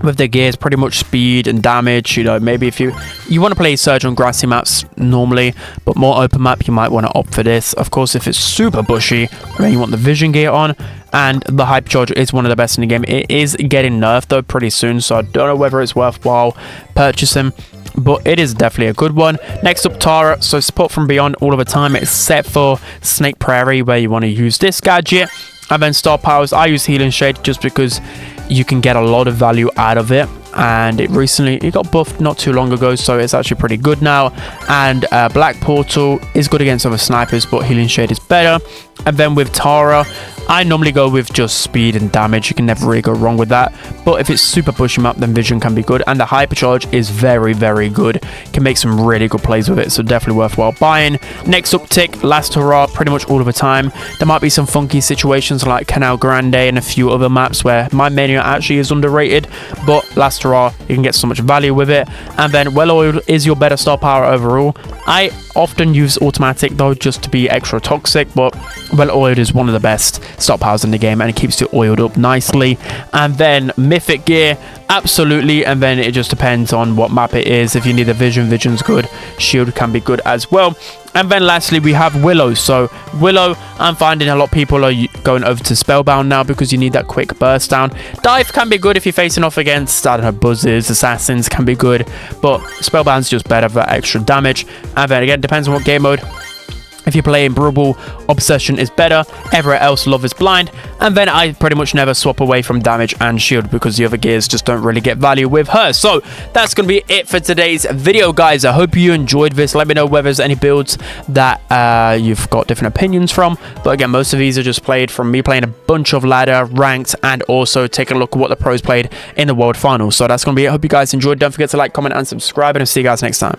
with the gears, pretty much speed and damage. You know, maybe if you want to play Surge on grassy maps normally, but more open map, you might want to opt for this. Of course, if it's super bushy, then you want the vision gear on. And the hypercharger is one of the best in the game. It is getting nerfed though pretty soon, so I don't know whether it's worthwhile purchasing, but it is definitely a good one. Next up, Tara. So support from beyond all of the time, except for Snake Prairie, where you want to use this gadget. And then Star Powers, I use Healing Shade just because you can get a lot of value out of it, and it got buffed not too long ago, so it's actually pretty good now. And Black Portal is good against other snipers, but Healing Shade is better. And then with Tara, I normally go with just speed and damage. You can never really go wrong with that, but if it's super pushing up, then vision can be good, and the hypercharge is very, very good. Can make some really good plays with it, so definitely worthwhile buying. Next up, Tick, last hurrah, pretty much all of the time. There might be some funky situations like Canal Grande and a few other maps where my menu actually is underrated, but last hurrah, you can get so much value with it. And then Well Oiled is your better star power overall. I often use automatic though, just to be extra toxic, but Well Oiled is one of the best star powers in the game, and it keeps you oiled up nicely. And then Mythic gear, absolutely, and then it just depends on what map it is. If you need the vision's good. Shield can be good as well. And then lastly, we have Willow. So Willow, I'm finding a lot of people are going over to Spellbound now because you need that quick burst down. Dive can be good if you're facing off against, I don't know, buzzers, assassins can be good, but Spellbound's just better for extra damage. And then again, depends on what game mode. If you're playing Brubble, Obsession is better. Everywhere else, Love is Blind. And then I pretty much never swap away from damage and shield because the other gears just don't really get value with her. So that's going to be it for today's video, guys. I hope you enjoyed this. Let me know whether there's any builds that you've got different opinions from. But again, most of these are just played from me playing a bunch of ladder, ranked, and also taking a look at what the pros played in the World Finals. So that's going to be it. I hope you guys enjoyed. Don't forget to like, comment, and subscribe, and I'll see you guys next time.